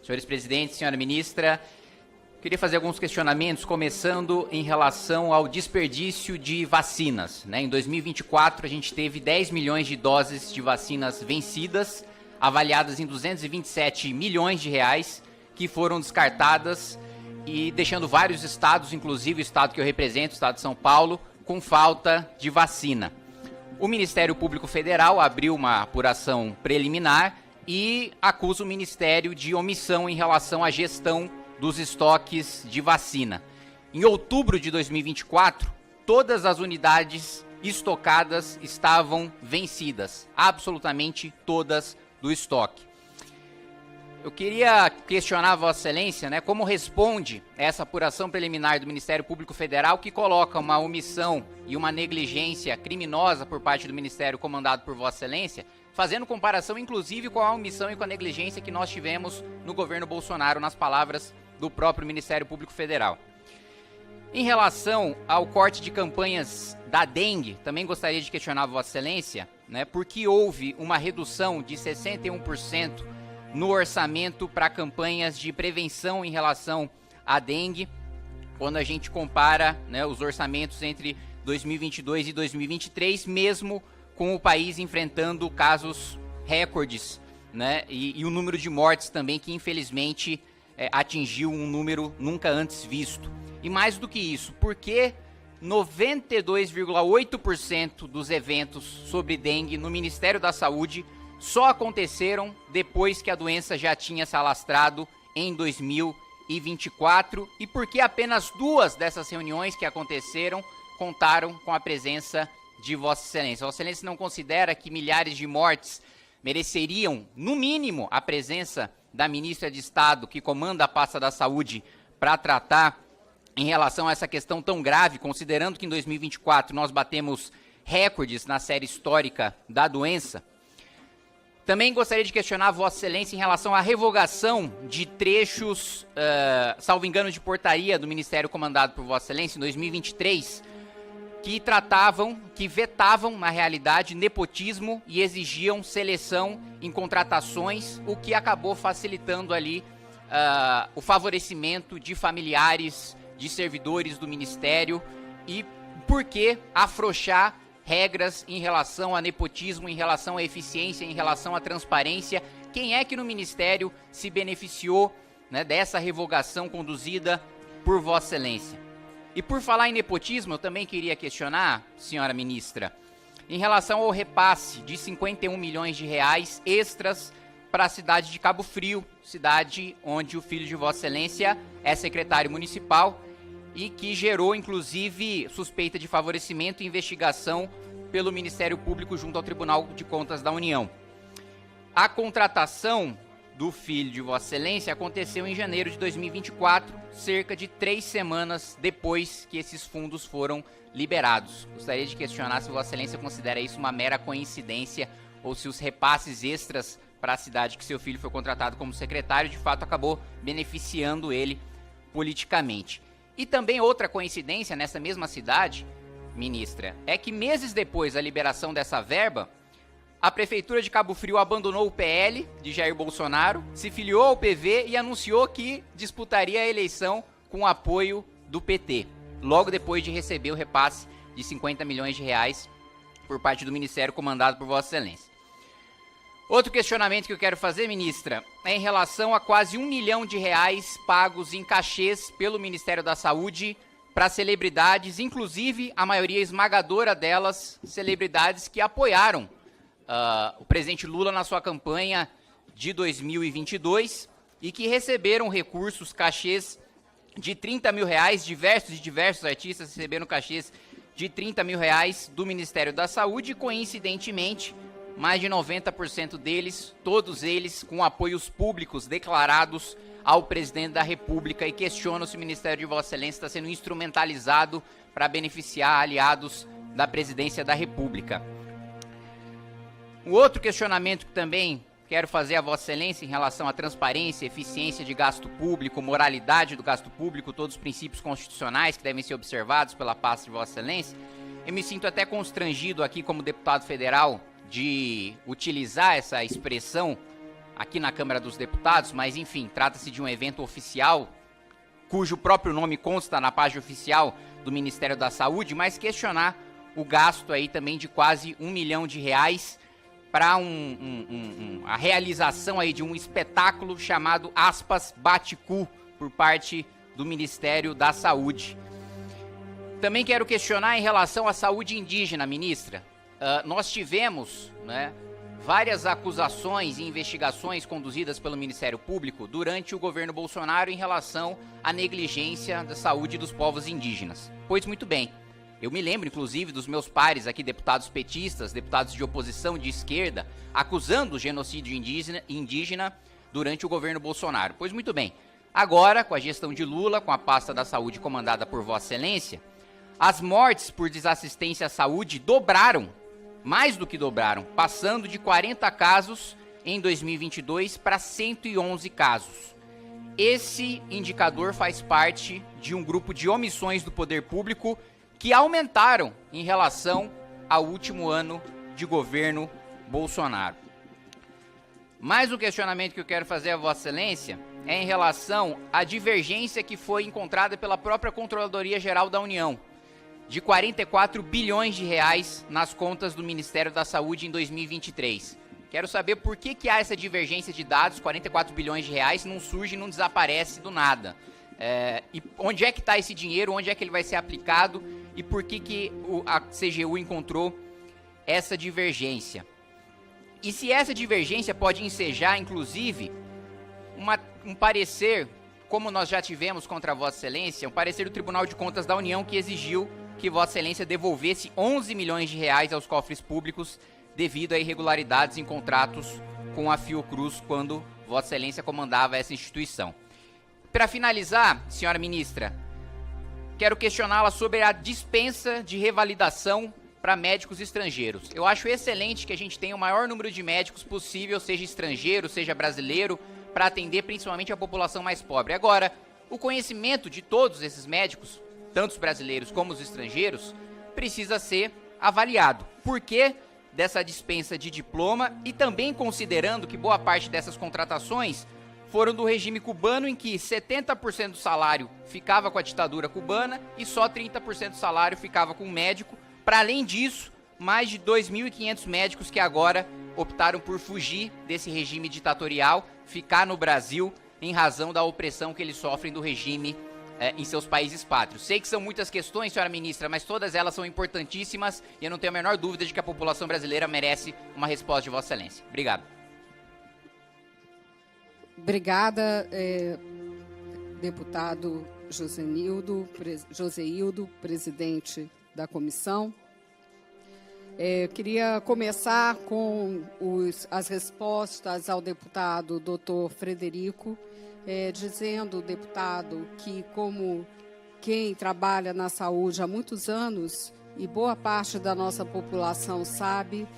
Senhores presidentes, senhora ministra, queria fazer alguns questionamentos, começando em relação ao desperdício de vacinas. Em 2024, a gente teve 10 milhões de doses de vacinas vencidas, avaliadas em 227 milhões de reais, que foram descartadas e deixando vários estados, inclusive o estado que eu represento, o estado de São Paulo, com falta de vacina. O Ministério Público Federal abriu uma apuração preliminar e acusa o Ministério de omissão em relação à gestão dos estoques de vacina. Em outubro de 2024, todas as unidades estocadas estavam vencidas, absolutamente todas do estoque. Eu queria questionar a Vossa Excelência, como responde essa apuração preliminar do Ministério Público Federal que coloca uma omissão e uma negligência criminosa por parte do Ministério comandado por Vossa Excelência, fazendo comparação inclusive com a omissão e com a negligência que nós tivemos no governo Bolsonaro, nas palavras do próprio Ministério Público Federal. Em relação ao corte de campanhas da dengue, também gostaria de questionar a Vossa Excelência, porque houve uma redução de 61% no orçamento para campanhas de prevenção em relação à dengue, quando a gente compara os orçamentos entre 2022 e 2023, mesmo com o país enfrentando casos recordes, e o número de mortes também, que infelizmente atingiu um número nunca antes visto. E mais do que isso, porque 92,8% dos eventos sobre dengue no Ministério da Saúde só aconteceram depois que a doença já tinha se alastrado em 2024 e porque apenas 2 dessas reuniões que aconteceram contaram com a presença de Vossa Excelência. Vossa Excelência não considera que milhares de mortes mereceriam, no mínimo, a presença da ministra de Estado que comanda a pasta da saúde para tratar em relação a essa questão tão grave, considerando que em 2024 nós batemos recordes na série histórica da doença? Também gostaria de questionar a Vossa Excelência em relação à revogação de trechos, salvo engano, de portaria do Ministério comandado por Vossa Excelência em 2023, que vetavam, na realidade, nepotismo e exigiam seleção em contratações, o que acabou facilitando ali o favorecimento de familiares de servidores do Ministério. E por que afrouxar regras em relação a nepotismo, em relação à eficiência, em relação à transparência? Quem é que no Ministério se beneficiou dessa revogação conduzida por Vossa Excelência? E por falar em nepotismo, eu também queria questionar, senhora ministra, em relação ao repasse de 51 milhões de reais extras para a cidade de Cabo Frio, cidade onde o filho de Vossa Excelência é secretário municipal e que gerou, inclusive, suspeita de favorecimento e investigação pelo Ministério Público junto ao Tribunal de Contas da União. A contratação do filho de Vossa Excelência aconteceu em janeiro de 2024, cerca de 3 semanas depois que esses fundos foram liberados. Gostaria de questionar se Vossa Excelência considera isso uma mera coincidência ou se os repasses extras para a cidade que seu filho foi contratado como secretário, de fato, acabou beneficiando ele politicamente. E também outra coincidência nessa mesma cidade, ministra, é que meses depois da liberação dessa verba, a Prefeitura de Cabo Frio abandonou o PL de Jair Bolsonaro, se filiou ao PV e anunciou que disputaria a eleição com o apoio do PT, logo depois de receber o repasse de 50 milhões de reais por parte do Ministério comandado por Vossa Excelência. Outro questionamento que eu quero fazer, ministra, é em relação a quase 1 milhão de reais pagos em cachês pelo Ministério da Saúde para celebridades, inclusive a maioria esmagadora delas, celebridades que apoiaram o presidente Lula na sua campanha de 2022 e que receberam recursos, cachês de 30 mil reais, diversos artistas receberam cachês de 30 mil reais do Ministério da Saúde e, coincidentemente, mais de 90% deles, todos eles com apoios públicos declarados ao presidente da República, e questionam se o Ministério de Vossa Excelência está sendo instrumentalizado para beneficiar aliados da presidência da República. O outro questionamento que também quero fazer a Vossa Excelência em relação à transparência, eficiência de gasto público, moralidade do gasto público, todos os princípios constitucionais que devem ser observados pela pasta de Vossa Excelência. Eu me sinto até constrangido aqui como deputado federal de utilizar essa expressão aqui na Câmara dos Deputados, mas enfim, trata-se de um evento oficial, cujo próprio nome consta na página oficial do Ministério da Saúde, mas questionar o gasto aí também de quase R$1 milhão para a realização aí de um espetáculo chamado, aspas, Bate-Cu, por parte do Ministério da Saúde. Também quero questionar em relação à saúde indígena, ministra. Nós tivemos, né, várias acusações e investigações conduzidas pelo Ministério Público durante o governo Bolsonaro em relação à negligência da saúde dos povos indígenas. Pois muito bem, eu me lembro inclusive dos meus pares aqui, deputados petistas, deputados de oposição de esquerda, acusando o genocídio indígena durante o governo Bolsonaro. Pois muito bem, agora com a gestão de Lula, com a pasta da saúde comandada por Vossa Excelência, as mortes por desassistência à saúde dobraram, mais do que dobraram, passando de 40 casos em 2022 para 111 casos. Esse indicador faz parte de um grupo de omissões do poder público que aumentaram em relação ao último ano de governo Bolsonaro. Mais um questionamento que eu quero fazer a Vossa Excelência é em relação à divergência que foi encontrada pela própria Controladoria Geral da União, de 44 bilhões de reais nas contas do Ministério da Saúde em 2023. Quero saber por que há essa divergência de dados, 44 bilhões de reais, não surge e não desaparece do nada. E onde é que está esse dinheiro, onde é que ele vai ser aplicado e por que a CGU encontrou essa divergência? E se essa divergência pode ensejar, inclusive, um parecer, como nós já tivemos contra Vossa Excelência, um parecer do Tribunal de Contas da União que exigiu que Vossa Excelência devolvesse 11 milhões de reais aos cofres públicos devido a irregularidades em contratos com a Fiocruz quando Vossa Excelência comandava essa instituição. Para finalizar, senhora ministra, quero questioná-la sobre a dispensa de revalidação para médicos estrangeiros. Eu acho excelente que a gente tenha o maior número de médicos possível, seja estrangeiro, seja brasileiro, para atender principalmente a população mais pobre. Agora, o conhecimento de todos esses médicos, tanto os brasileiros como os estrangeiros, precisa ser avaliado. Por que dessa dispensa de diploma e também considerando que boa parte dessas contratações foram do regime cubano, em que 70% do salário ficava com a ditadura cubana e só 30% do salário ficava com o médico. Para além disso, mais de 2.500 médicos que agora optaram por fugir desse regime ditatorial, ficar no Brasil em razão da opressão que eles sofrem do regime em seus países pátrios. Sei que são muitas questões, senhora ministra, mas todas elas são importantíssimas e eu não tenho a menor dúvida de que a população brasileira merece uma resposta de Vossa Excelência. Obrigado. Obrigada, deputado Joseildo, presidente da comissão. Queria começar com as respostas ao deputado doutor Frederico, dizendo, deputado, que como quem trabalha na saúde há muitos anos, e boa parte da nossa população sabe,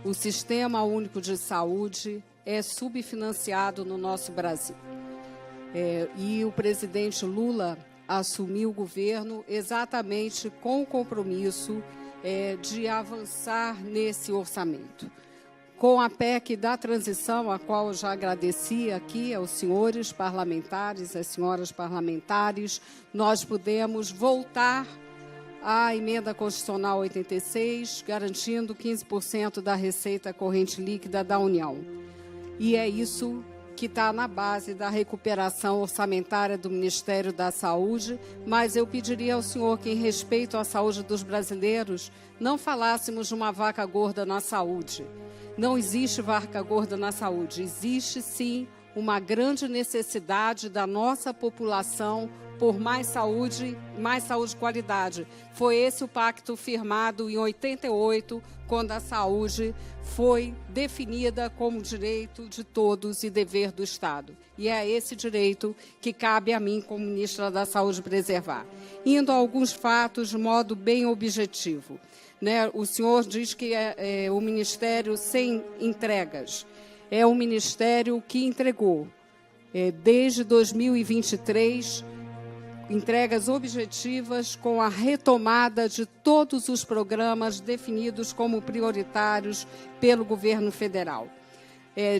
o Sistema Único de Saúde é subfinanciado no nosso Brasil. E o presidente Lula assumiu o governo exatamente com o compromisso de avançar nesse orçamento. Com a PEC da transição, a qual eu já agradeci aqui aos senhores parlamentares, às senhoras parlamentares, nós pudemos voltar à emenda constitucional 86, garantindo 15% da receita corrente líquida da União. E é isso que está na base da recuperação orçamentária do Ministério da Saúde, mas eu pediria ao senhor que, em respeito à saúde dos brasileiros, não falássemos de uma vaca gorda na saúde. Não existe vaca gorda na saúde, existe sim uma grande necessidade da nossa população por mais saúde de qualidade. Foi esse o pacto firmado em 88, quando a saúde foi definida como direito de todos e dever do Estado. E é esse direito que cabe a mim, como ministra da Saúde, preservar. Indo a alguns fatos de modo bem objetivo. O senhor diz que é o Ministério sem entregas. É o Ministério que entregou, desde 2023, entregas objetivas com a retomada de todos os programas definidos como prioritários pelo governo federal.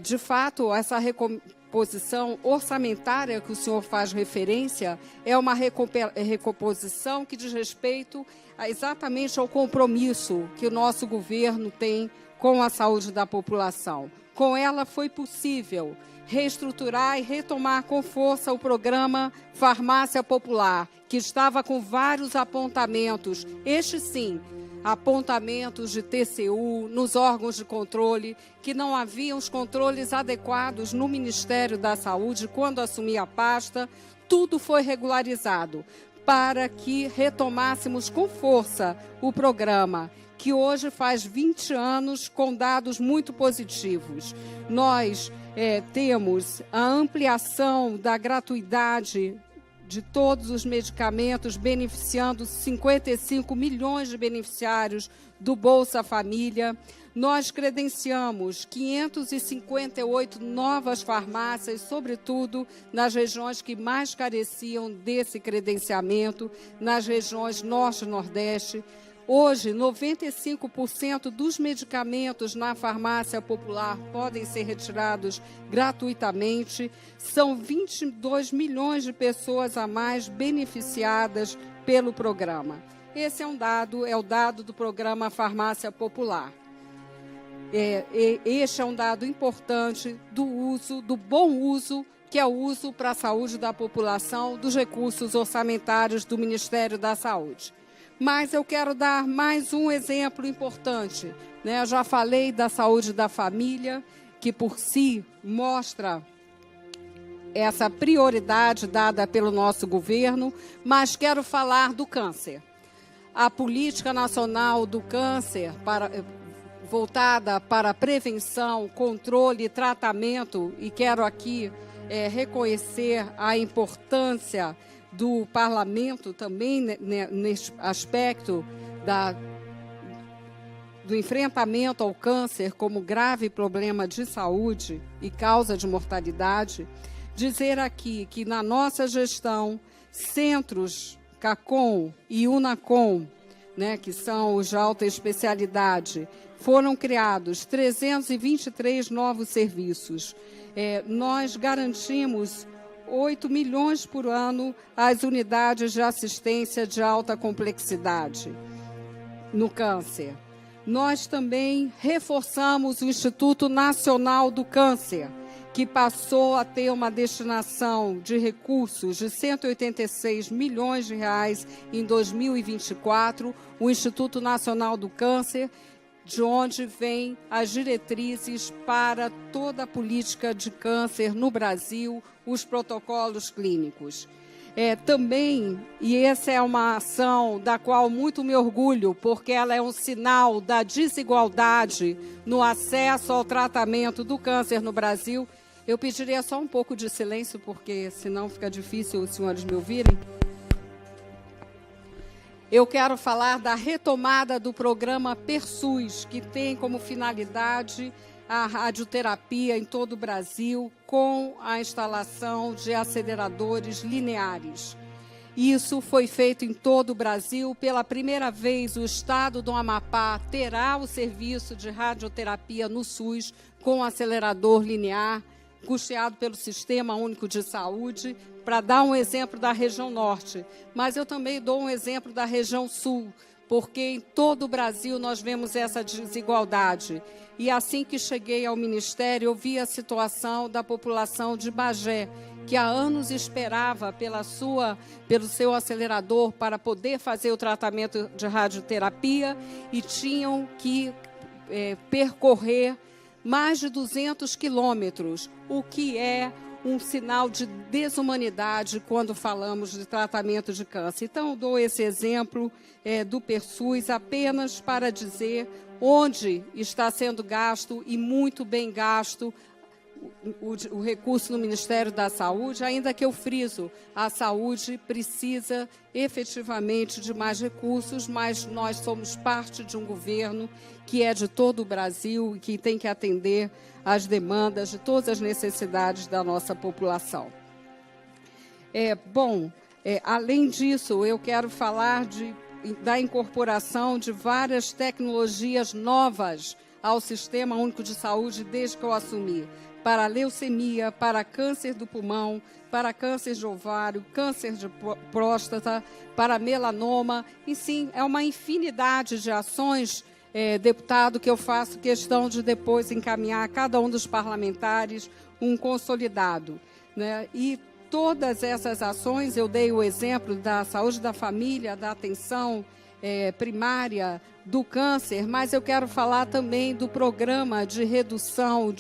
De fato, essa recomposição orçamentária que o senhor faz referência é uma recomposição que diz respeito exatamente ao compromisso que o nosso governo tem com a saúde da população. Com ela foi possível reestruturar e retomar com força o programa Farmácia Popular, que estava com vários apontamentos, estes sim, apontamentos de TCU nos órgãos de controle, que não haviam os controles adequados no Ministério da Saúde quando assumi a pasta. Tudo foi regularizado para que retomássemos com força o programa, que hoje faz 20 anos com dados muito positivos. Nós temos a ampliação da gratuidade de todos os medicamentos, beneficiando 55 milhões de beneficiários do Bolsa Família. Nós credenciamos 558 novas farmácias, sobretudo nas regiões que mais careciam desse credenciamento, nas regiões Norte e Nordeste. Hoje, 95% dos medicamentos na farmácia popular podem ser retirados gratuitamente. São 22 milhões de pessoas a mais beneficiadas pelo programa. Esse é o dado do programa Farmácia Popular. Este é um dado importante do bom uso, que é o uso para a saúde da população dos recursos orçamentários do Ministério da Saúde. Mas eu quero dar mais um exemplo importante, né? Eu já falei da saúde da família, que por si mostra essa prioridade dada pelo nosso governo, mas quero falar do câncer. A Política Nacional do Câncer, voltada para a prevenção, controle e tratamento, e quero aqui reconhecer a importância do Parlamento também neste aspecto do enfrentamento ao câncer como grave problema de saúde e causa de mortalidade, dizer aqui que na nossa gestão, centros CACOM e UNACOM, né, que são os de alta especialidade, foram criados 323 novos serviços. Nós garantimos 8 milhões por ano às unidades de assistência de alta complexidade no câncer. Nós também reforçamos o Instituto Nacional do Câncer, que passou a ter uma destinação de recursos de 186 milhões de reais em 2024, o Instituto Nacional do Câncer, de onde vêm as diretrizes para toda a política de câncer no Brasil, os protocolos clínicos. Também, e essa é uma ação da qual muito me orgulho, porque ela é um sinal da desigualdade no acesso ao tratamento do câncer no Brasil. Eu pediria só um pouco de silêncio, porque senão fica difícil os senhores me ouvirem. Eu quero falar da retomada do programa PERSUS, que tem como finalidade a radioterapia em todo o Brasil, com a instalação de aceleradores lineares. Isso foi feito em todo o Brasil. Pela primeira vez, o estado do Amapá terá o serviço de radioterapia no SUS com acelerador linear, custeado pelo Sistema Único de Saúde, para dar um exemplo da região norte. Mas eu também dou um exemplo da região sul, porque em todo o Brasil nós vemos essa desigualdade. E assim que cheguei ao Ministério, eu vi a situação da população de Bagé, que há anos esperava pelo seu acelerador para poder fazer o tratamento de radioterapia e tinham que percorrer mais de 200 quilômetros, o que é um sinal de desumanidade quando falamos de tratamento de câncer. Então, eu dou esse exemplo do PERSUS apenas para dizer onde está sendo gasto, e muito bem gasto, o recurso no Ministério da Saúde, ainda que eu friso, a saúde precisa efetivamente de mais recursos, mas nós somos parte de um governo que é de todo o Brasil e que tem que atender às demandas de todas as necessidades da nossa população. Além disso, eu quero falar da incorporação de várias tecnologias novas ao Sistema Único de Saúde desde que eu assumi. Para leucemia, para câncer do pulmão, para câncer de ovário, câncer de próstata, para melanoma. E sim, é uma infinidade de ações, deputado, que eu faço questão de depois encaminhar a cada um dos parlamentares um consolidado, né? E todas essas ações, eu dei o exemplo da saúde da família, da atenção primária, do câncer, mas eu quero falar também do programa de redução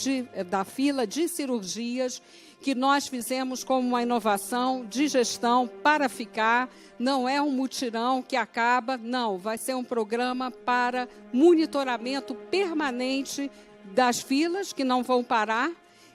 da fila de cirurgias, que nós fizemos como uma inovação de gestão para ficar. Não é um mutirão que acaba, não, vai ser um programa para monitoramento permanente das filas, que não vão parar,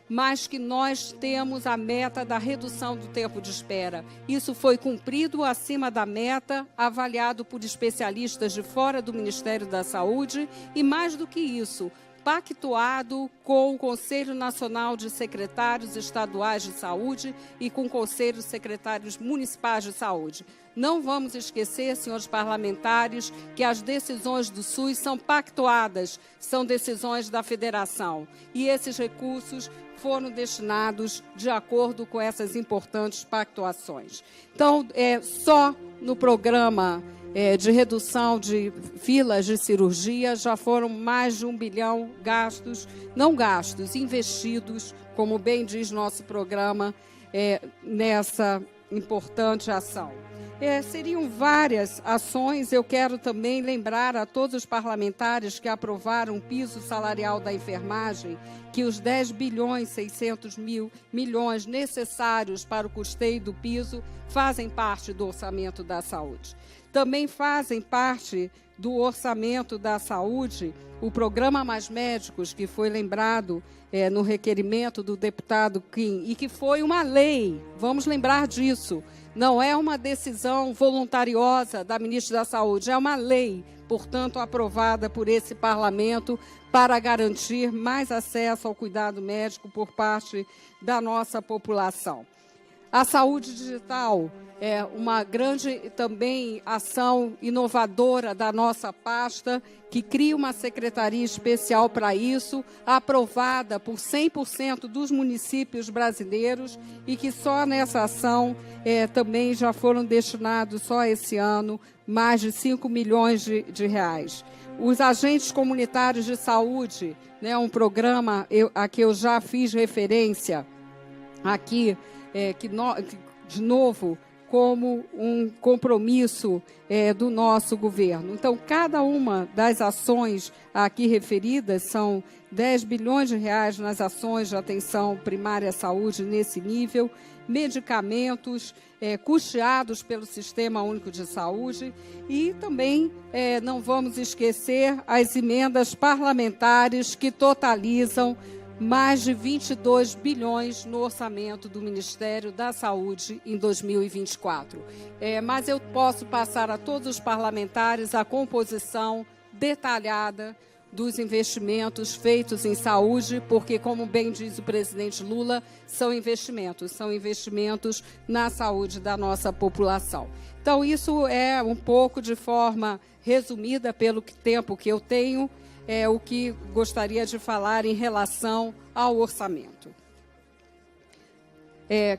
mas que nós temos a meta da redução do tempo de espera. Isso foi cumprido acima da meta, avaliado por especialistas de fora do Ministério da Saúde e, mais do que isso, pactuado com o Conselho Nacional de Secretários Estaduais de Saúde e com o Conselho de Secretários Municipais de Saúde. Não vamos esquecer, senhores parlamentares, que as decisões do SUS são pactuadas, são decisões da federação. E esses recursos foram destinados de acordo com essas importantes pactuações. Então, só no programa de redução de filas de cirurgia já foram mais de 1 bilhão investidos, como bem diz nosso programa, nessa importante ação. Seriam várias ações. Eu quero também lembrar a todos os parlamentares que aprovaram o piso salarial da enfermagem, que os 10 bilhões 600 milhões necessários para o custeio do piso fazem parte do orçamento da saúde. Também fazem parte do orçamento da saúde o programa Mais Médicos, que foi lembrado no requerimento do deputado Kim, e que foi uma lei, vamos lembrar disso. Não é uma decisão voluntariosa da ministra da Saúde, é uma lei, portanto, aprovada por esse parlamento para garantir mais acesso ao cuidado médico por parte da nossa população. A saúde digital é uma grande também ação inovadora da nossa pasta, que cria uma secretaria especial para isso, aprovada por 100% dos municípios brasileiros, e que só nessa ação também já foram destinados, só esse ano, mais de 5 milhões de reais. Os agentes comunitários de saúde, né, um programa a que eu já fiz referência aqui, de novo, como um compromisso do nosso governo. Então, cada uma das ações aqui referidas, são 10 bilhões de reais nas ações de atenção primária à saúde nesse nível, medicamentos custeados pelo Sistema Único de Saúde, e também não vamos esquecer as emendas parlamentares que totalizam mais de 22 bilhões no orçamento do Ministério da Saúde em 2024. Mas eu posso passar a todos os parlamentares a composição detalhada dos investimentos feitos em saúde, porque, como bem diz o presidente Lula, são investimentos na saúde da nossa população. Então, isso é um pouco de forma resumida, pelo tempo que eu tenho, o que gostaria de falar em relação ao orçamento.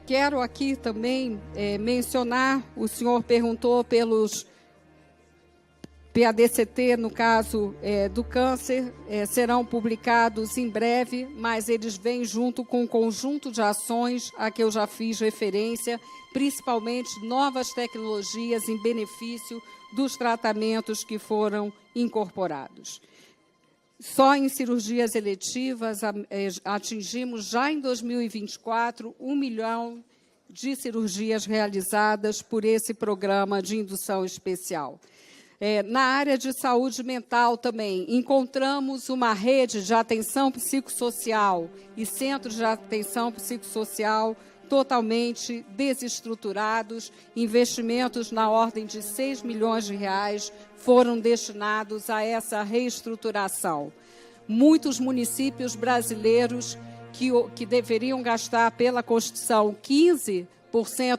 Quero aqui também mencionar, o senhor perguntou pelos PADCT, no caso do câncer, serão publicados em breve, mas eles vêm junto com um conjunto de ações a que eu já fiz referência, principalmente novas tecnologias em benefício dos tratamentos que foram incorporados. Só em cirurgias eletivas, atingimos já em 2024 1 milhão de cirurgias realizadas por esse programa de indução especial. Na área de saúde mental também, encontramos uma rede de atenção psicossocial e centros de atenção psicossocial totalmente desestruturados. Investimentos na ordem de 6 milhões de reais foram destinados a essa reestruturação. Muitos municípios brasileiros que deveriam gastar pela Constituição 15%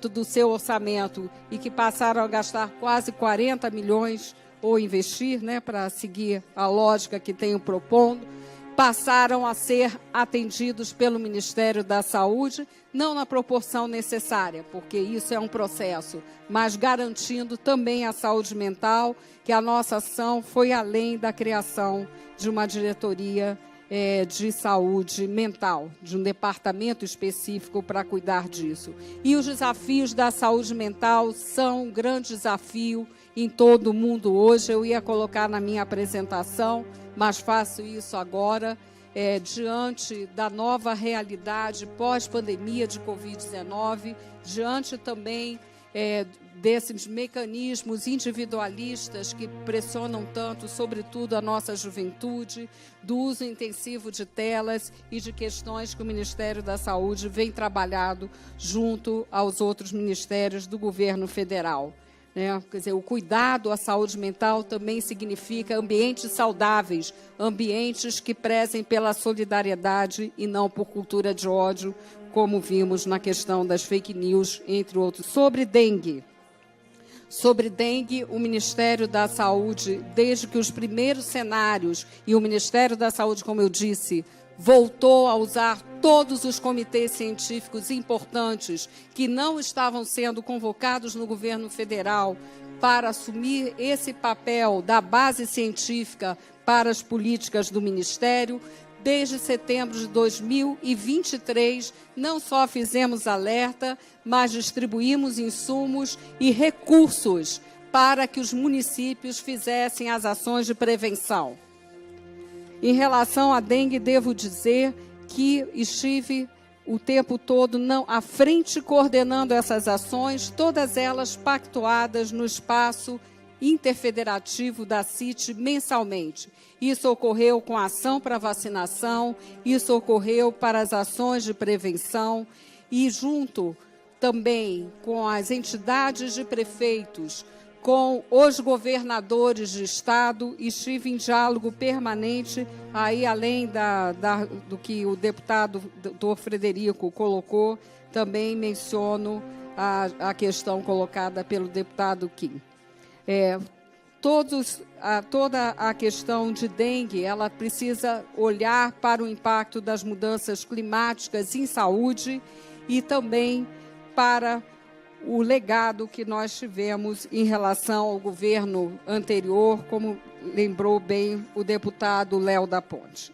do seu orçamento e que passaram a gastar quase 40 milhões, ou investir, né, para seguir a lógica que tenho propondo, passaram a ser atendidos pelo Ministério da Saúde, não na proporção necessária, porque isso é um processo, mas garantindo também a saúde mental, que a nossa ação foi além da criação de uma diretoria de saúde mental, de um departamento específico para cuidar disso. E os desafios da saúde mental são um grande desafio em todo o mundo hoje. Eu ia colocar na minha apresentação, mas faço isso agora, diante da nova realidade pós-pandemia de Covid-19, diante também desses mecanismos individualistas que pressionam tanto, sobretudo, a nossa juventude, do uso intensivo de telas e de questões que o Ministério da Saúde vem trabalhando junto aos outros ministérios do governo federal. Quer dizer, o cuidado à saúde mental também significa ambientes saudáveis, ambientes que prezem pela solidariedade e não por cultura de ódio, como vimos na questão das fake news, entre outros. Sobre dengue, o Ministério da Saúde, desde que os primeiros cenários, e o Ministério da Saúde, como eu disse, voltou a usar todos os comitês científicos importantes que não estavam sendo convocados no governo federal para assumir esse papel da base científica para as políticas do Ministério. Desde setembro de 2023, não só fizemos alerta, mas distribuímos insumos e recursos para que os municípios fizessem as ações de prevenção. Em relação à dengue, devo dizer que estive o tempo todo à frente coordenando essas ações, todas elas pactuadas no espaço interfederativo da CIT mensalmente. Isso ocorreu com a ação para vacinação, isso ocorreu para as ações de prevenção e junto também com as entidades de prefeitos, com os governadores de estado, estive em diálogo permanente, aí além do que o deputado doutor Frederico colocou, também menciono a questão colocada pelo deputado Kim. Toda a questão de dengue, ela precisa olhar para o impacto das mudanças climáticas em saúde e também para o legado que nós tivemos em relação ao governo anterior, como lembrou bem o deputado Léo da Ponte.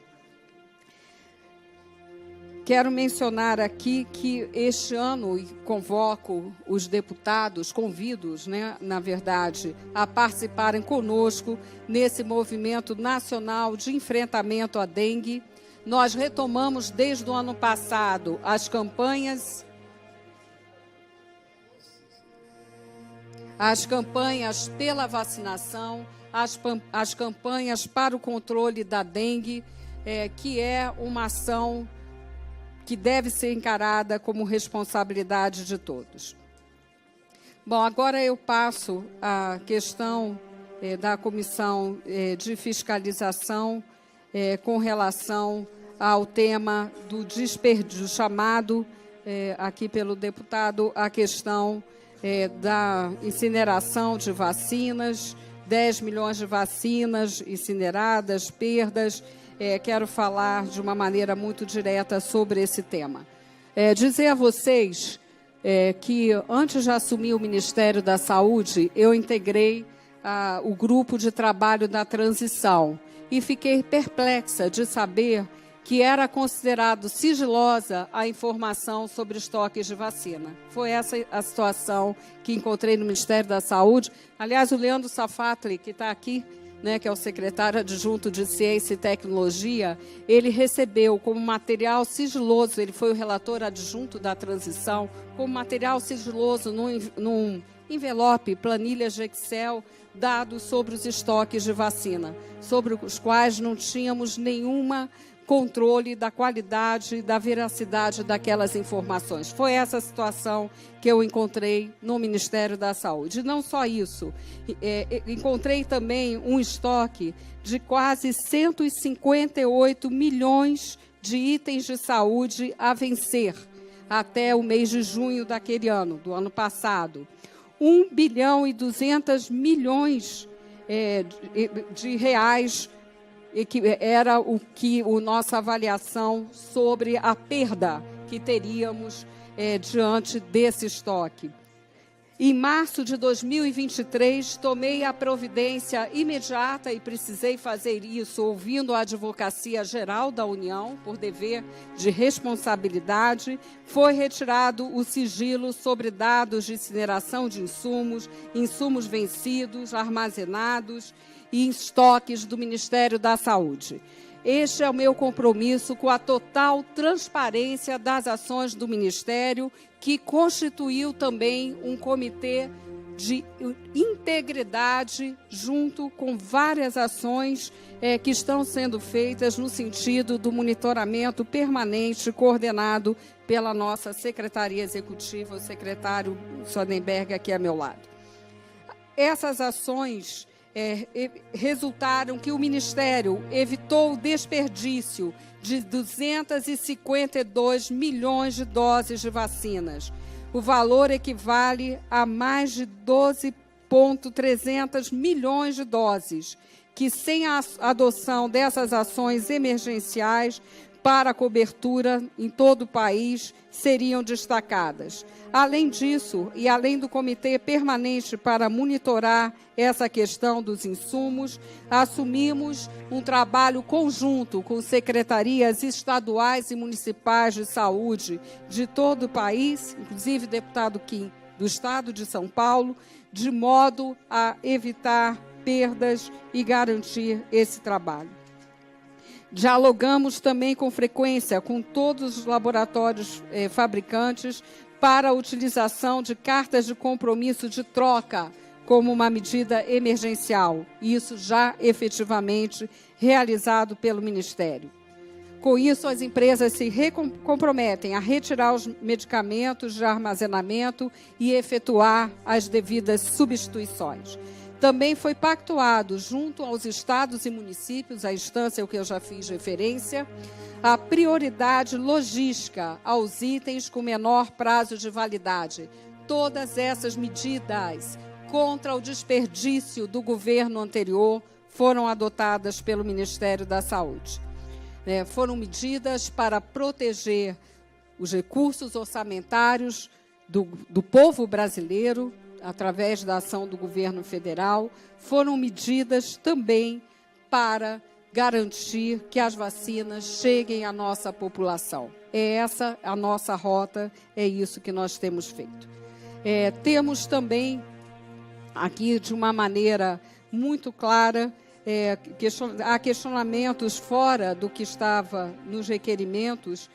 Quero mencionar aqui que este ano convoco os deputados, convido-os, na verdade, a participarem conosco nesse movimento nacional de enfrentamento à dengue. Nós retomamos desde o ano passado as campanhas pela vacinação, as campanhas para o controle da dengue, que é uma ação que deve ser encarada como responsabilidade de todos. Bom, agora eu passo à questão da Comissão de Fiscalização com relação ao tema do desperdício, chamado aqui pelo deputado a questão da incineração de vacinas, 10 milhões de vacinas incineradas, perdas. Quero falar de uma maneira muito direta sobre esse tema. Dizer a vocês que, antes de assumir o Ministério da Saúde, eu integrei o grupo de trabalho da transição e fiquei perplexa de saber que era considerado sigilosa a informação sobre estoques de vacina. Foi essa a situação que encontrei no Ministério da Saúde. Aliás, o Leandro Safatli, que está aqui, que é o secretário adjunto de Ciência e Tecnologia, ele recebeu como material sigiloso, ele foi o relator adjunto da transição, como material sigiloso num envelope, planilhas de Excel, dados sobre os estoques de vacina, sobre os quais não tínhamos nenhuma controle da qualidade e da veracidade daquelas informações. Foi essa a situação que eu encontrei no Ministério da Saúde. E não só isso, encontrei também um estoque de quase 158 milhões de itens de saúde a vencer até o mês de junho daquele ano, do ano passado. 1 bilhão e 200 milhões de reais, que era a nossa avaliação sobre a perda que teríamos diante desse estoque. Em março de 2023, tomei a providência imediata, e precisei fazer isso ouvindo a Advocacia Geral da União, por dever de responsabilidade. Foi retirado o sigilo sobre dados de incineração de insumos, insumos vencidos, armazenados e em estoques do Ministério da Saúde. Este é o meu compromisso com a total transparência das ações do Ministério, que constituiu também um comitê de integridade, junto com várias ações que estão sendo feitas no sentido do monitoramento permanente, coordenado pela nossa Secretaria Executiva, o secretário Sonnenberg aqui ao meu lado. Essas ações resultaram que o Ministério evitou o desperdício de 252 milhões de doses de vacinas. O valor equivale a mais de 12,300 milhões de doses, que sem a adoção dessas ações emergenciais para a cobertura em todo o país seriam destacadas. Além disso, e além do Comitê Permanente para monitorar essa questão dos insumos, assumimos um trabalho conjunto com secretarias estaduais e municipais de saúde de todo o país, inclusive o deputado Kim, do Estado de São Paulo, de modo a evitar perdas e garantir esse trabalho. Dialogamos também com frequência com todos os laboratórios fabricantes para a utilização de cartas de compromisso de troca como uma medida emergencial. Isso já efetivamente realizado pelo Ministério. Com isso, as empresas se comprometem a retirar os medicamentos de armazenamento e efetuar as devidas substituições. Também foi pactuado, junto aos estados e municípios, a instância ao que eu já fiz referência, a prioridade logística aos itens com menor prazo de validade. Todas essas medidas contra o desperdício do governo anterior foram adotadas pelo Ministério da Saúde. Foram medidas para proteger os recursos orçamentários do povo brasileiro, através da ação do governo federal. Foram medidas também para garantir que as vacinas cheguem à nossa população. É essa a nossa rota, é isso que nós temos feito. Temos também, aqui de uma maneira muito clara, há questionamentos fora do que estava nos requerimentos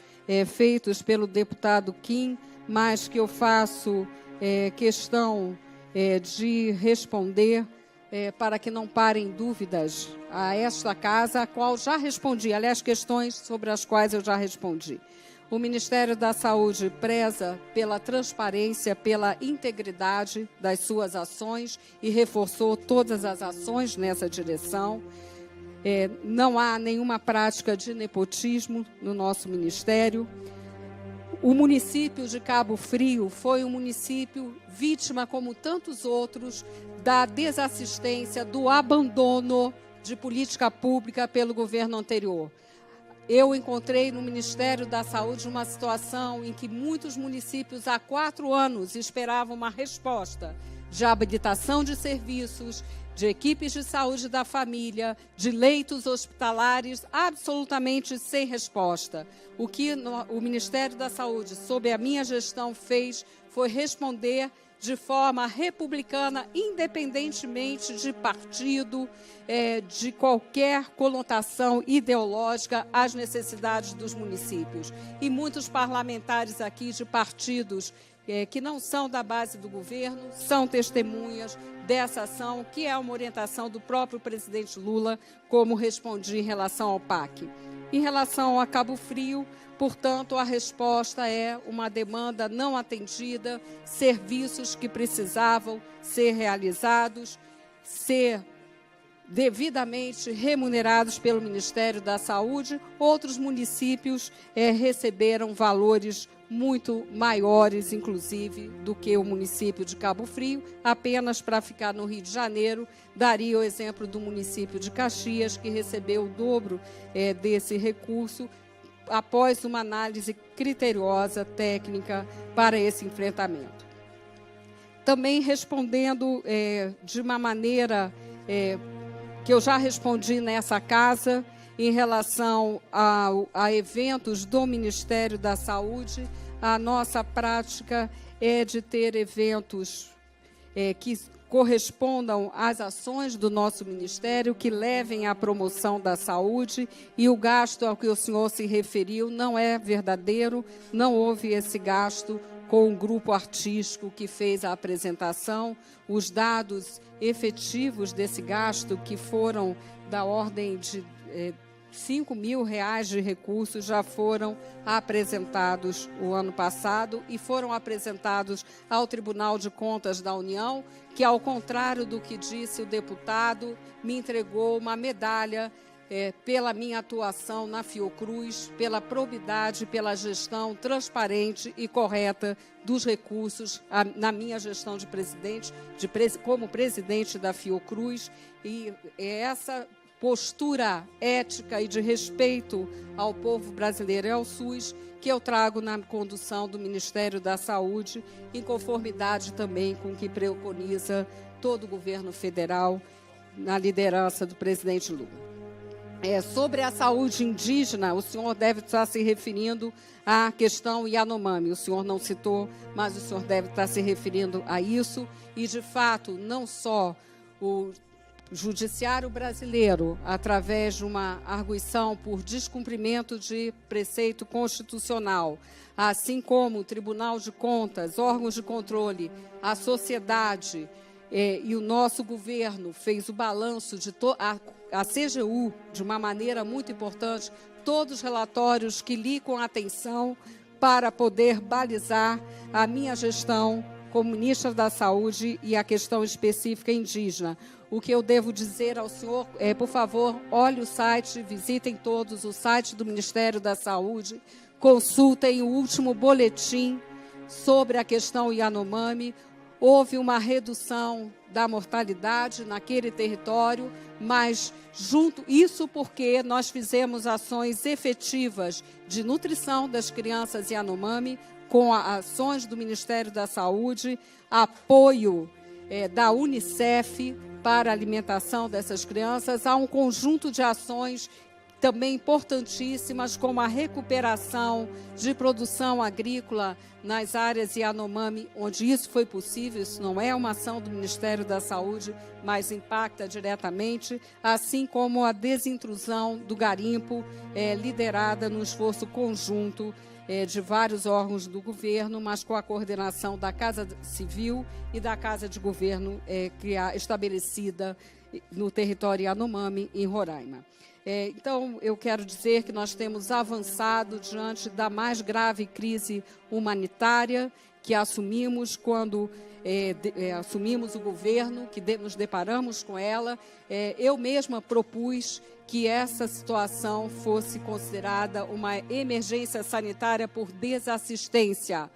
feitos pelo deputado Kim, mas que eu faço questão de responder para que não parem dúvidas a esta casa, a qual já respondi, aliás, questões sobre as quais eu já respondi. O Ministério da Saúde preza pela transparência, pela integridade das suas ações e reforçou todas as ações nessa direção. Não há nenhuma prática de nepotismo no nosso Ministério. O município de Cabo Frio foi um município vítima, como tantos outros, da desassistência, do abandono de política pública pelo governo anterior. Eu encontrei no Ministério da Saúde uma situação em que muitos municípios há 4 anos esperavam uma resposta de habilitação de serviços, de equipes de saúde da família, de leitos hospitalares, absolutamente sem resposta. O que o Ministério da Saúde, sob a minha gestão, fez foi responder de forma republicana, independentemente de partido, de qualquer conotação ideológica, às necessidades dos municípios. E muitos parlamentares aqui de partidos que não são da base do governo, são testemunhas dessa ação, que é uma orientação do próprio presidente Lula, como respondi em relação ao PAC. Em relação a Cabo Frio, portanto, a resposta é uma demanda não atendida, serviços que precisavam ser realizados, ser devidamente remunerados pelo Ministério da Saúde. Outros municípios receberam valores muito maiores, inclusive, do que o município de Cabo Frio. Apenas para ficar no Rio de Janeiro, daria o exemplo do município de Caxias, que recebeu o dobro desse recurso, após uma análise criteriosa, técnica, para esse enfrentamento. Também respondendo de uma maneira que eu já respondi nessa casa, em relação a eventos do Ministério da Saúde, a nossa prática é de ter eventos que correspondam às ações do nosso Ministério, que levem à promoção da saúde, e o gasto ao que o senhor se referiu não é verdadeiro, não houve esse gasto com o grupo artístico que fez a apresentação. Os dados efetivos desse gasto, que foram da ordem de R$5 mil de recursos, já foram apresentados o ano passado e foram apresentados ao Tribunal de Contas da União, que, ao contrário do que disse o deputado, me entregou uma medalha pela minha atuação na Fiocruz, pela probidade, pela gestão transparente e correta dos recursos na minha gestão de presidente, como presidente da Fiocruz. E essa postura ética e de respeito ao povo brasileiro e ao SUS que eu trago na condução do Ministério da Saúde, em conformidade também com o que preconiza todo o governo federal, na liderança do presidente Lula. Sobre a saúde indígena, o senhor deve estar se referindo à questão Yanomami. O senhor não citou, mas o senhor deve estar se referindo a isso. E, de fato, não só o Judiciário brasileiro, através de uma arguição por descumprimento de preceito constitucional, assim como o Tribunal de Contas, órgãos de controle, a sociedade e o nosso governo fez o balanço de a CGU, de uma maneira muito importante, todos os relatórios que li com atenção para poder balizar a minha gestão como ministra da Saúde e a questão específica indígena. O que eu devo dizer ao senhor é, por favor, olhe o site, visitem todos o site do Ministério da Saúde, consultem o último boletim sobre a questão Yanomami. Houve uma redução da mortalidade naquele território, mas isso porque nós fizemos ações efetivas de nutrição das crianças Yanomami, com ações do Ministério da Saúde, apoio da Unicef para a alimentação dessas crianças. Há um conjunto de ações também importantíssimas, como a recuperação de produção agrícola nas áreas Yanomami, onde isso foi possível. Isso não é uma ação do Ministério da Saúde, mas impacta diretamente, assim como a desintrusão do garimpo, liderada no esforço conjunto de vários órgãos do governo, mas com a coordenação da Casa Civil e da Casa de Governo estabelecida no território Yanomami, em Roraima. Então, eu quero dizer que nós temos avançado diante da mais grave crise humanitária que assumimos quando assumimos o governo, que nos deparamos com ela. Eu mesma propus que essa situação fosse considerada uma emergência sanitária por desassistência,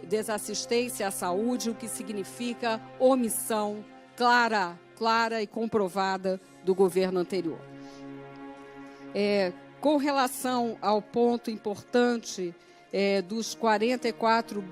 desassistência à saúde, o que significa omissão clara e comprovada do governo anterior. Com relação ao ponto importante dos 44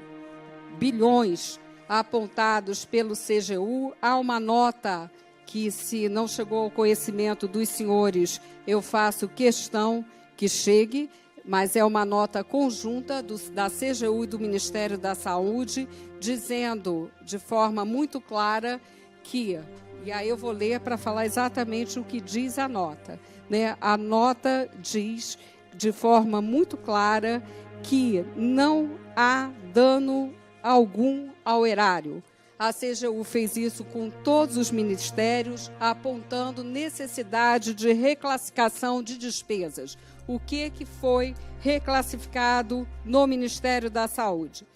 bilhões apontados pelo CGU, há uma nota que, se não chegou ao conhecimento dos senhores, eu faço questão que chegue, mas é uma nota conjunta da CGU e do Ministério da Saúde, dizendo de forma muito clara que, e aí eu vou ler para falar exatamente o que diz a nota, né? A nota diz de forma muito clara que não há dano algum ao erário. A CGU fez isso com todos os ministérios, apontando necessidade de reclassificação de despesas. O que foi reclassificado no Ministério da Saúde?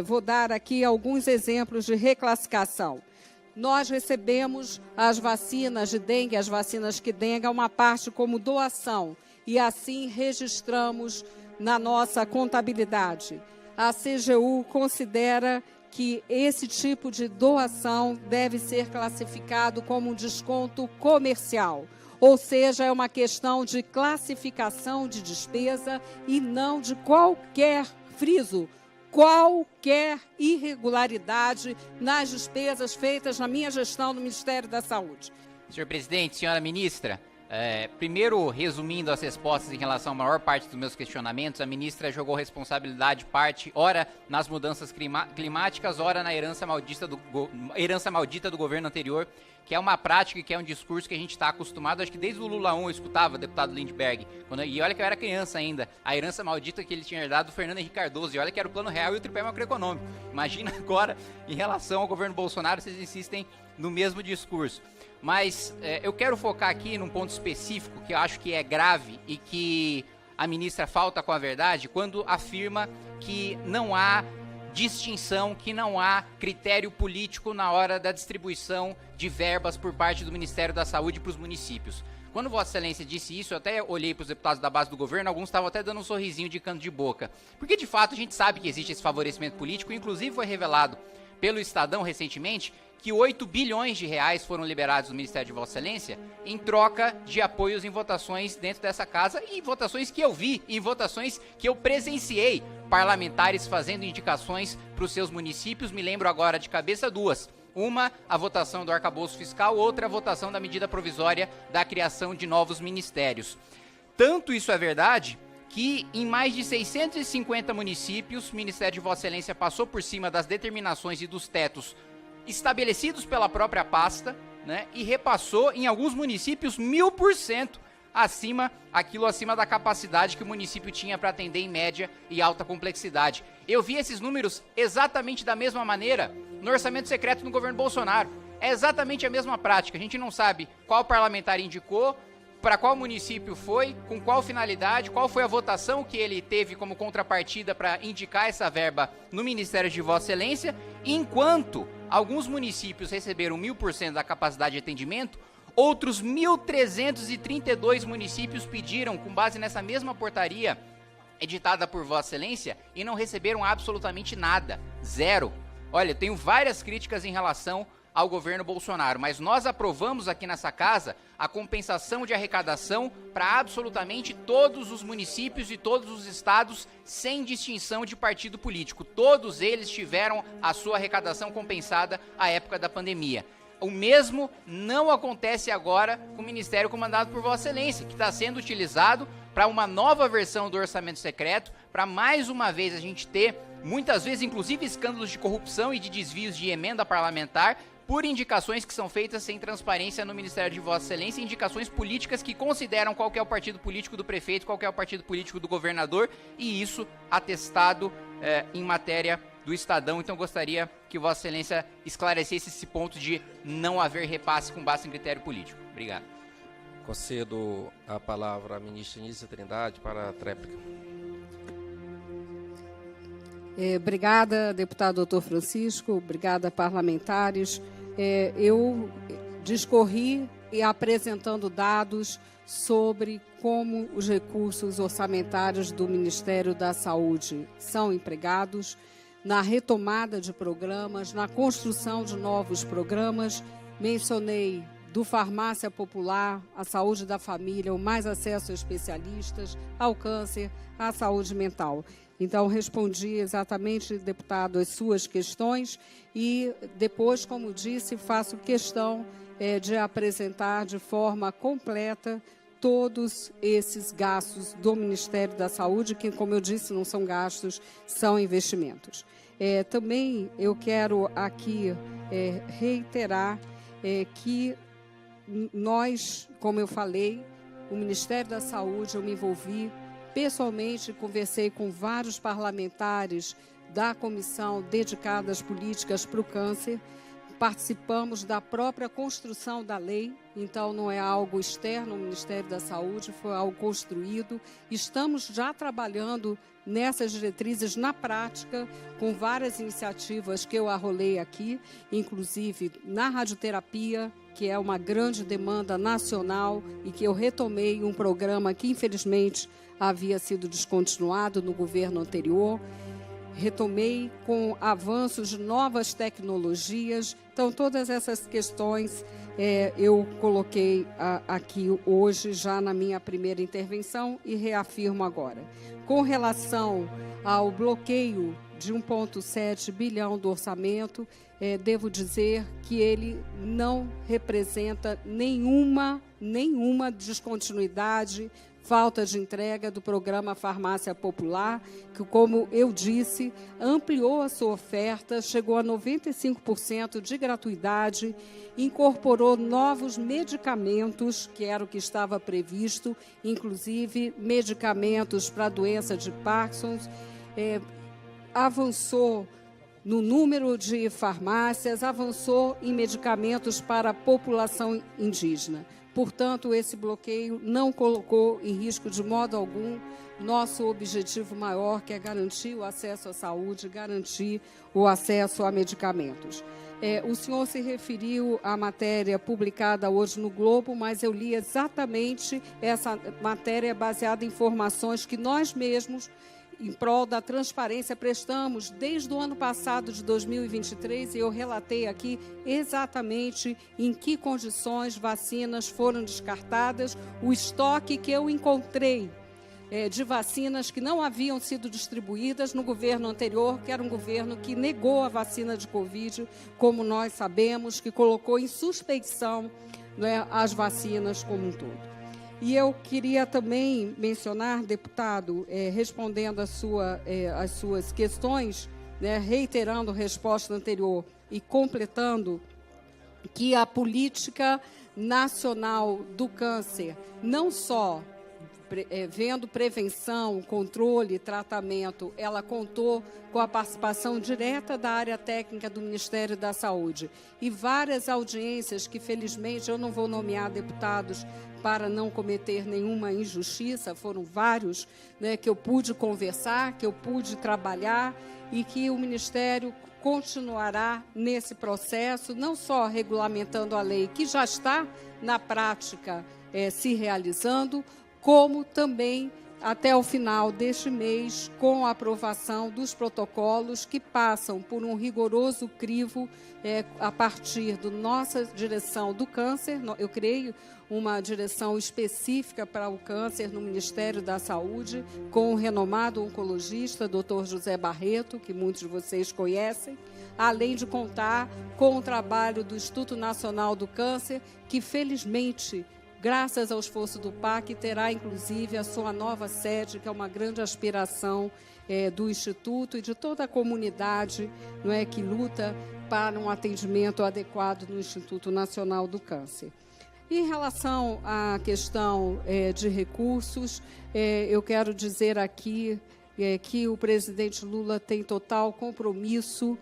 Vou dar aqui alguns exemplos de reclassificação. Nós recebemos as vacinas de dengue, as vacinas que dengue, uma parte como doação, e assim registramos na nossa contabilidade. a CGU considera que esse tipo de doação deve ser classificado como um desconto comercial, ou seja, é uma questão de classificação de despesa e não de qualquer, friso, qualquer irregularidade nas despesas feitas na minha gestão no Ministério da Saúde. Senhor presidente, senhora ministra, primeiro, resumindo as respostas em relação à maior parte dos meus questionamentos, a ministra jogou responsabilidade ora nas mudanças climáticas, ora na herança maldita do governo anterior, que é uma prática e que é um discurso que a gente está acostumado, acho que desde o Lula 1 eu escutava o deputado Lindbergh, e olha que eu era criança ainda, a herança maldita que ele tinha herdado do Fernando Henrique Cardoso, e olha que era o Plano Real e o tripé macroeconômico. Imagina agora, em relação ao governo Bolsonaro, vocês insistem no mesmo discurso. Mas eu quero focar aqui num ponto específico que eu acho que é grave e que a ministra falta com a verdade quando afirma que não há distinção, que não há critério político na hora da distribuição de verbas por parte do Ministério da Saúde para os municípios. Quando Vossa Excelência disse isso, eu até olhei para os deputados da base do governo, alguns estavam até dando um sorrisinho de canto de boca. Porque, de fato, a gente sabe que existe esse favorecimento político, inclusive foi revelado pelo Estadão recentemente que 8 bilhões de reais foram liberados do Ministério de Vossa Excelência em troca de apoios em votações dentro dessa casa e votações que eu vi, e votações que eu presenciei, parlamentares fazendo indicações para os seus municípios. Me lembro agora de cabeça duas. Uma, a votação do arcabouço fiscal, outra, a votação da medida provisória da criação de novos ministérios. Tanto isso é verdade que em mais de 650 municípios, o Ministério de Vossa Excelência passou por cima das determinações e dos tetos estabelecidos pela própria pasta, né, e repassou em alguns municípios 1000% acima da capacidade que o município tinha para atender em média e alta complexidade. Eu vi esses números exatamente da mesma maneira no orçamento secreto no governo Bolsonaro. É exatamente a mesma prática. A gente não sabe qual parlamentar indicou, para qual município foi, com qual finalidade, qual foi a votação que ele teve como contrapartida para indicar essa verba no Ministério de Vossa Excelência, enquanto alguns municípios receberam 1000% da capacidade de atendimento, outros 1.332 municípios pediram, com base nessa mesma portaria editada por Vossa Excelência, e não receberam absolutamente nada, zero. Olha, eu tenho várias críticas em relação ao governo Bolsonaro, mas nós aprovamos aqui nessa casa a compensação de arrecadação para absolutamente todos os municípios e todos os estados, sem distinção de partido político. Todos eles tiveram a sua arrecadação compensada à época da pandemia. O mesmo não acontece agora com o Ministério comandado por Vossa Excelência, que está sendo utilizado para uma nova versão do orçamento secreto, para mais uma vez a gente ter, muitas vezes, inclusive escândalos de corrupção e de desvios de emenda parlamentar, por indicações que são feitas sem transparência no Ministério de Vossa Excelência, indicações políticas que consideram qual que é o partido político do prefeito, qual que é o partido político do governador, e isso atestado em matéria do Estadão. Então gostaria que Vossa Excelência esclarecesse esse ponto de não haver repasse com base em critério político. Obrigado. Concedo a palavra à ministra Nízia Trindade para a tréplica. Obrigada, deputado doutor Francisco, obrigada, parlamentares. Eu discorri e apresentando dados sobre como os recursos orçamentários do Ministério da Saúde são empregados na retomada de programas, na construção de novos programas. Mencionei do farmácia popular, a saúde da família, o mais acesso a especialistas, ao câncer, à saúde mental. Então, respondi exatamente, deputado, as suas questões e depois, como disse, faço questão de apresentar de forma completa todos esses gastos do Ministério da Saúde, que, como eu disse, não são gastos, são investimentos. Também eu quero aqui reiterar que nós, como eu falei, o Ministério da Saúde, eu me envolvi pessoalmente, conversei com vários parlamentares da comissão dedicada às políticas para o câncer, participamos da própria construção da lei, então não é algo externo ao Ministério da Saúde, foi algo construído. Estamos já trabalhando nessas diretrizes na prática, com várias iniciativas que eu arrolei aqui, inclusive na radioterapia, que é uma grande demanda nacional e que eu retomei um programa que, infelizmente, havia sido descontinuado no governo anterior. retomei com avanços de novas tecnologias. Então, todas essas questões eu coloquei aqui hoje, já na minha primeira intervenção, e reafirmo agora. Com relação ao bloqueio de 1,7 bilhão do orçamento, devo dizer que ele não representa nenhuma descontinuidade, falta de entrega do programa Farmácia Popular, que, como eu disse, ampliou a sua oferta, chegou a 95% de gratuidade, incorporou novos medicamentos, que era o que estava previsto, inclusive medicamentos para a doença de Parkinson, avançou no número de farmácias, avançou em medicamentos para a população indígena. Portanto, esse bloqueio não colocou em risco de modo algum nosso objetivo maior, que é garantir o acesso à saúde, garantir o acesso a medicamentos. O senhor se referiu à matéria publicada hoje no Globo, mas eu li exatamente essa matéria baseada em informações que nós mesmos, em prol da transparência, prestamos desde o ano passado, de 2023, e eu relatei aqui exatamente em que condições vacinas foram descartadas, o estoque que eu encontrei de vacinas que não haviam sido distribuídas no governo anterior, que era um governo que negou a vacina de Covid, como nós sabemos, que colocou em suspeição, né, as vacinas como um todo. E eu queria também mencionar, deputado, respondendo às suas questões, né, reiterando a resposta anterior e completando, que a política nacional do câncer, não só vendo prevenção, controle e tratamento, ela contou com a participação direta da área técnica do Ministério da Saúde e várias audiências que, felizmente, eu não vou nomear deputados para não cometer nenhuma injustiça, foram vários, né, que eu pude conversar, que eu pude trabalhar e que o Ministério continuará nesse processo, não só regulamentando a lei, que já está na prática se realizando, como também até o final deste mês, com a aprovação dos protocolos que passam por um rigoroso crivo a partir da nossa direção do câncer. Eu criei uma direção específica para o câncer no Ministério da Saúde, com o renomado oncologista, Dr. José Barreto, que muitos de vocês conhecem, além de contar com o trabalho do Instituto Nacional do Câncer, que, felizmente, graças ao esforço do PAC, terá, inclusive, a sua nova sede, que é uma grande aspiração do Instituto e de toda a comunidade, não é, que luta para um atendimento adequado no Instituto Nacional do Câncer. Em relação à questão de recursos, eu quero dizer aqui que o presidente Lula tem total compromisso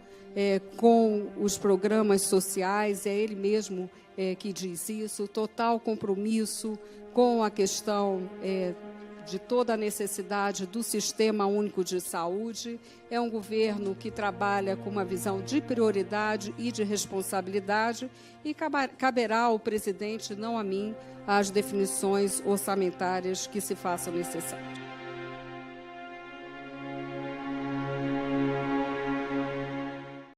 com os programas sociais, é ele mesmo que diz isso, total compromisso com a questão de toda a necessidade do Sistema Único de Saúde. É um governo que trabalha com uma visão de prioridade e de responsabilidade e caberá ao presidente, não a mim, as definições orçamentárias que se façam necessárias.